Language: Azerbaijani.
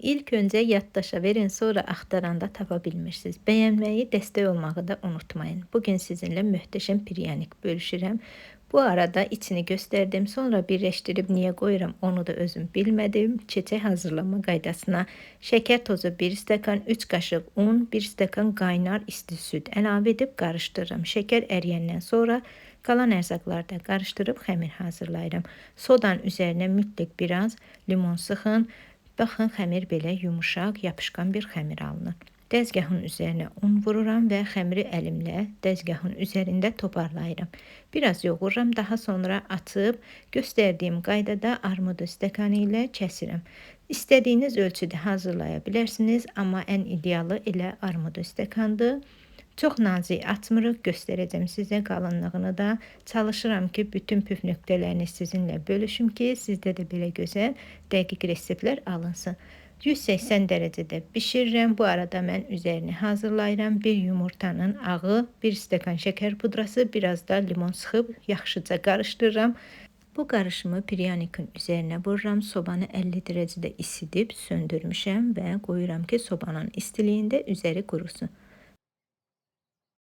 İlk öncə yaddaşa verin, sonra axtaranda tapa bilmirsiniz. Bəyənməyi, dəstək olmağı da unutmayın. Bugün sizinlə möhtəşəm pryanik bölüşürəm. Bu arada içini göstərdim, sonra birləşdirib niyə qoyuram onu da özüm bilmədim. Çeçək hazırlama qaydasına şəkər tozu 1 stəkan, 3 qaşıq un, 1 stəkan qaynar isti süd əlavə edib qarışdırıram. Şəkər əriyəndən sonra qalan ərzaqları da qarışdırıb xəmir hazırlayıram. Sodanın üzərinə mütləq biraz limon sıxın. Baxın, xəmir belə yumuşaq, yapışqan bir xəmir alınır. Dəzgahın üzərinə un vururam və xəmiri əlimlə dəzgahın üzərində toparlayıram. Biraz yoğururam, daha sonra açıb göstərdiyim qaydada armudu stəkanı ilə kəsirəm. İstədiyiniz ölçüdə hazırlaya bilərsiniz, amma ən idealı elə armudu stəkandır. Çox nazik açmırıq, göstərəcəm sizə qalınlığını da. Çalışıram ki, bütün püf nöqtələrini sizinlə bölüşüm ki, sizdə də belə gözəl, dəqiq reseptlər alınsın. 180 dərəcədə bişirirəm. Bu arada mən üzərini hazırlayıram. Bir yumurtanın ağı, 1 stəkan şəkər pudrası, biraz da limon sıxıb yaxşıca qarışdırıram. Bu qarışımı prianikin üzərinə vururam. Sobanı 50 dərəcədə isidib söndürmüşəm və qoyuram ki, sobanın istiliyində üzəri qurusun.